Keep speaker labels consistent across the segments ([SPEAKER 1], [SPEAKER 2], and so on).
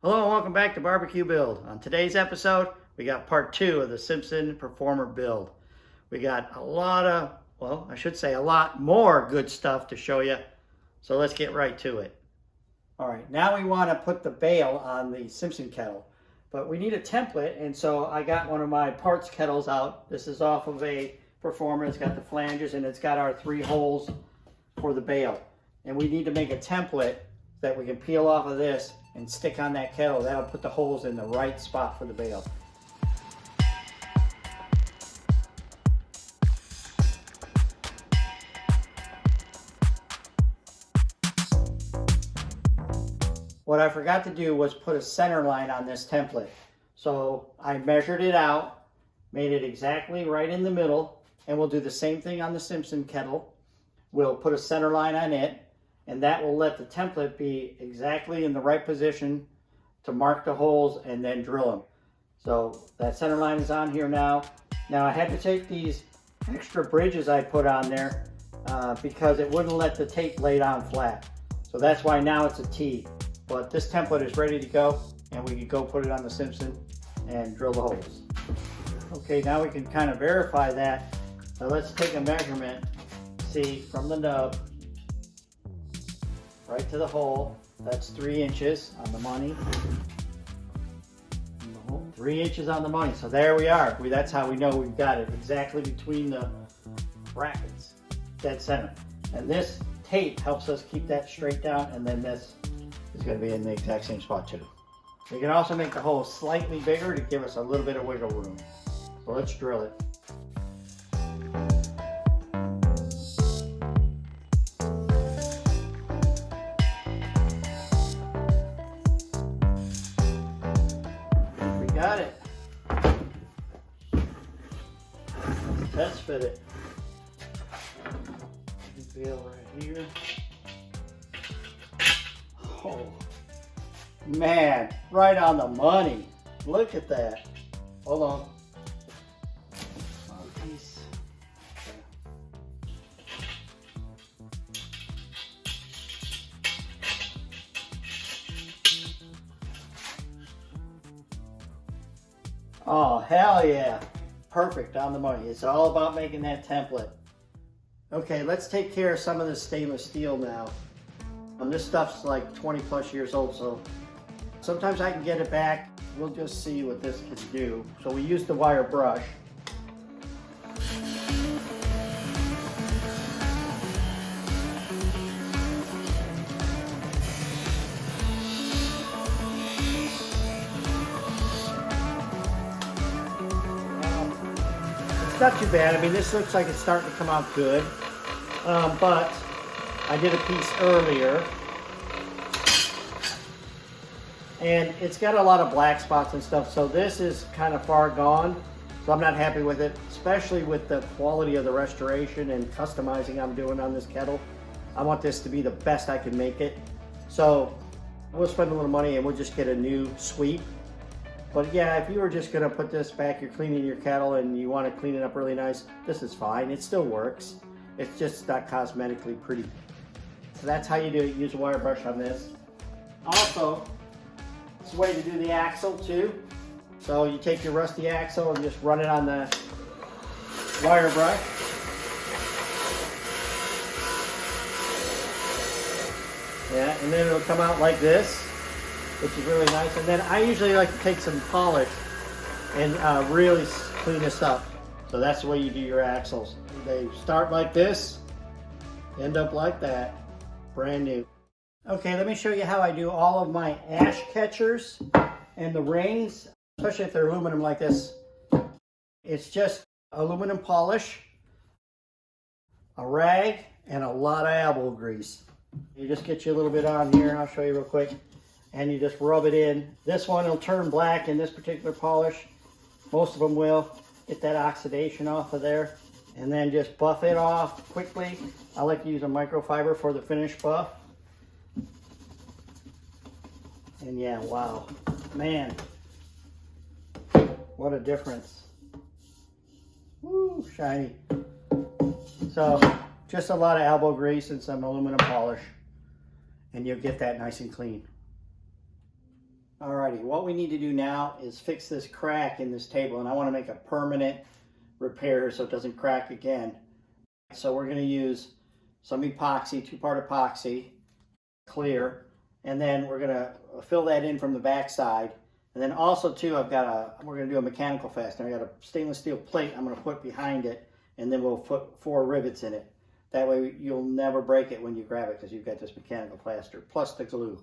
[SPEAKER 1] Hello and welcome back to Barbecue Build. On today's episode, we got part 2 of the Simpson Performer build. We got a lot more good stuff to show you. So let's get right to it. All right, now we want to put the bail on the Simpson kettle. But we need a template, and so I got one of my parts kettles out. This is off of a Performer. It's got the flanges and it's got our 3 holes for the bail. And we need to make a template that we can peel off of this and stick on that kettle. That'll put the holes in the right spot for the bail. What I forgot to do was put a center line on this template. So I measured it out, made it exactly right in the middle, and we'll do the same thing on the Simpson kettle. We'll put a center line on it, and that will let the template be exactly in the right position to mark the holes and then drill them. So that center line is on here now. Now I had to take these extra bridges I put on there because it wouldn't let the tape lay down flat. So that's why now it's a T. But this template is ready to go, and we can go put it on the Simpson and drill the holes. Okay, now we can kind of verify that. So let's take a measurement. See, from the nub right to the hole, that's 3 inches on the money. 3 inches on the money. So there we are. That's how we know we've got it exactly between the brackets, dead center. And this tape helps us keep that straight down, and then this is going to be in the exact same spot too. We can also make the hole slightly bigger to give us a little bit of wiggle room. So let's drill it. Got it. Test fit it. Feel right here. Oh man, right on the money. Look at that. Hold on. Oh, hell yeah. Perfect, on the money. It's all about making that template. Okay, let's take care of some of this stainless steel now. This stuff's like 20 plus years old, so sometimes I can get it back. We'll just see what this can do. So we use the wire brush. Not too bad. I mean, this looks like it's starting to come out good, but I did a piece earlier and it's got a lot of black spots and stuff, so this is kind of far gone, so I'm not happy with it, especially with the quality of the restoration and customizing I'm doing on this kettle. I want this to be the best I can make it, so we'll spend a little money and we'll just get a new sweep. But yeah, if you were just gonna put this back, you're cleaning your kettle and you want to clean it up really nice, this is fine. It still works. It's just not cosmetically pretty. So that's how you do it. Use a wire brush on this. Also, it's a way to do the axle too. So you take your rusty axle and just run it on the wire brush. Yeah, and then it'll come out like this, which is really nice. And then I usually like to take some polish and really clean this up. So that's the way you do your axles. They start like this, end up like that, brand new. Okay, let me show you how I do all of my ash catchers and the rings, especially if they're aluminum like this. It's just aluminum polish, a rag, and a lot of elbow grease. You just get you a little bit on here, I'll show you real quick. And you just rub it in. This one will turn black in this particular polish. Most of them will. Get that oxidation off of there. And then just buff it off quickly. I like to use a microfiber for the finish buff. And yeah, wow. Man. What a difference. Woo, shiny. So, just a lot of elbow grease and some aluminum polish. And you'll get that nice and clean. Alrighty, what we need to do now is fix this crack in this table, and I want to make a permanent repair so it doesn't crack again. So we're going to use some epoxy, 2-part epoxy, clear, and then we're going to fill that in from the back side. And then also too, we're going to do a mechanical fastener. I got a stainless steel plate I'm going to put behind it, and then we'll put 4 rivets in it. That way you'll never break it when you grab it because you've got this mechanical plaster plus the glue.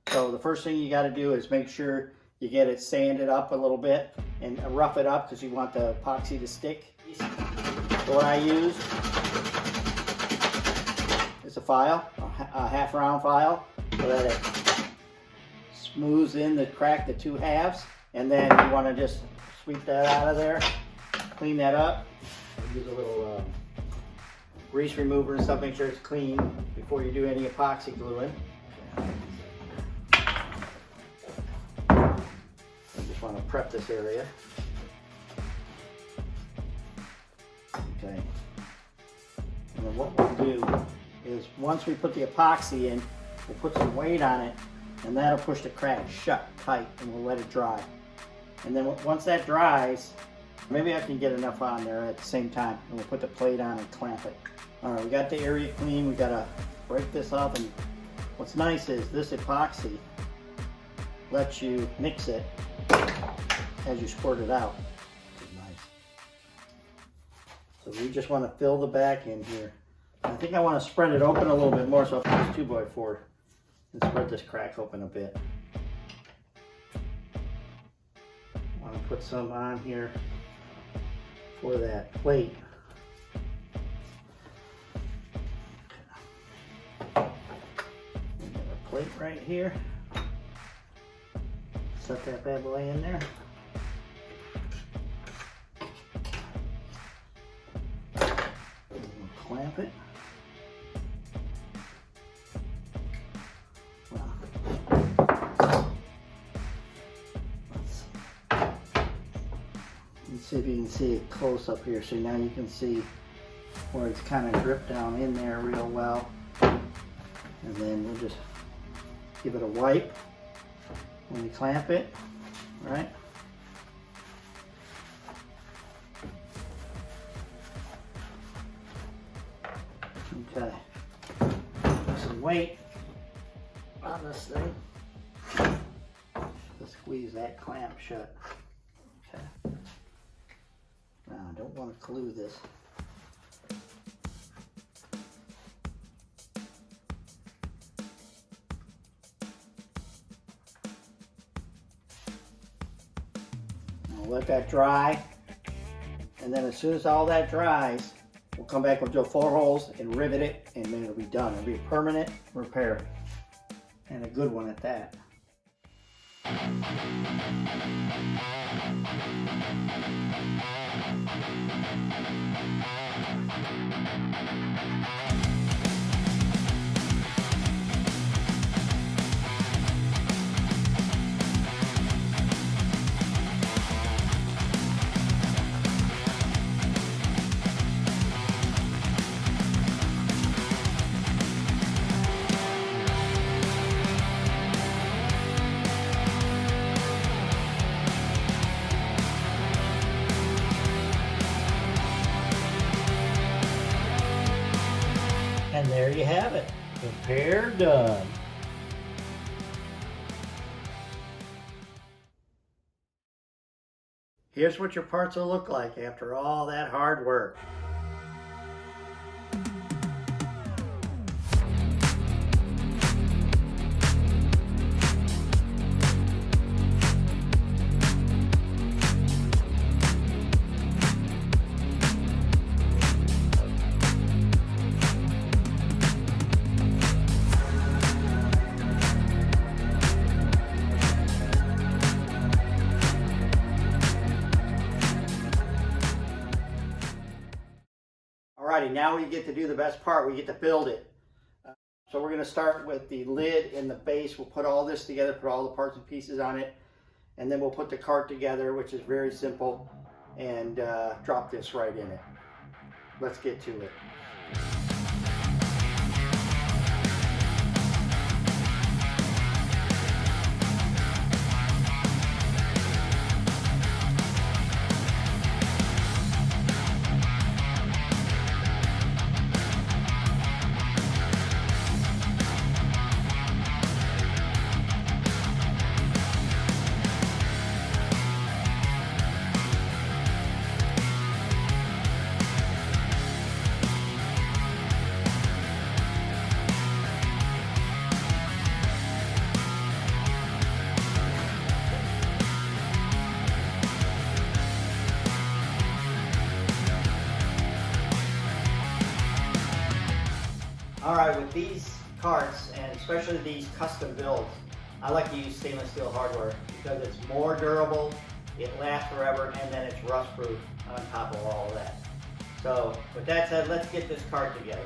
[SPEAKER 1] So the first thing you got to do is make sure you get it sanded up a little bit and rough it up because you want the epoxy to stick. So what I use is a file, a half round file, so that it smooths in the crack, the 2 halves, and then you want to just sweep that out of there, clean that up. Use a little grease remover and stuff, make sure it's clean before you do any epoxy gluing. I just want to prep this area. Okay. And then what we'll do is once we put the epoxy in, we'll put some weight on it, and that'll push the crack shut tight, and we'll let it dry. And then once that dries, maybe I can get enough on there at the same time, and we'll put the plate on and clamp it. All right, we got the area clean. We gotta break this up, and what's nice is this epoxy lets you mix it as you squirt it out. Which is nice. So we just want to fill the back in here. I think I want to spread it open a little bit more, so I'll put this 2x4 and spread this crack open a bit. I want to put some on here for that plate. Plate right here. Set that bad boy in there. Clamp it. Let's see if you can see it close up here. So now you can see where it's kind of dripped down in there real well. And then we'll just give it a wipe when you clamp it, right? Okay. Put some weight on this thing to squeeze that clamp shut. Okay. Now I don't want to glue this. Let that dry, and then as soon as all that dries, we'll come back, we'll drill 4 holes and rivet it, and then it'll be done. It'll be a permanent repair, and a good one at that. And there you have it, repair done. Here's what your parts will look like after all that hard work. Alrighty, now we get to do the best part. We get to build it. So we're going to start with the lid and the base. We'll put all this together, put all the parts and pieces on it, and then we'll put the cart together, which is very simple, and drop this right in it. Let's get to it. All right, with these carts, and especially these custom builds, I like to use stainless steel hardware because it's more durable, it lasts forever, and then it's rust proof on top of all of that. So with that said, let's get this cart together.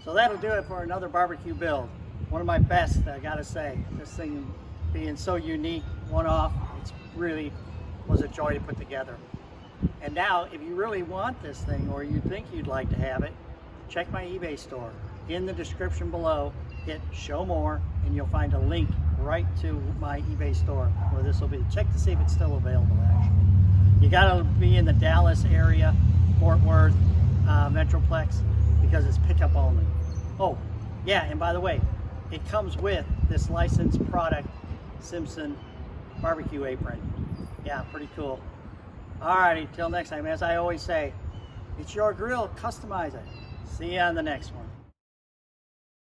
[SPEAKER 1] So that'll do it for another barbecue build. One of my best, I gotta say. This thing being so unique, one-off, it's really was a joy to put together. And now, if you really want this thing, or you think you'd like to have it, check my eBay store. In the description below, hit show more, and you'll find a link right to my eBay store where this will be. Check to see if it's still available, actually. You gotta be in the Dallas area, Fort Worth, Metroplex, because it's pickup only. Oh, yeah, and by the way, it comes with this licensed product, Simpson barbecue apron. Yeah, pretty cool. Alrighty, till next time, as I always say, it's your grill, customize it. See you on the next one.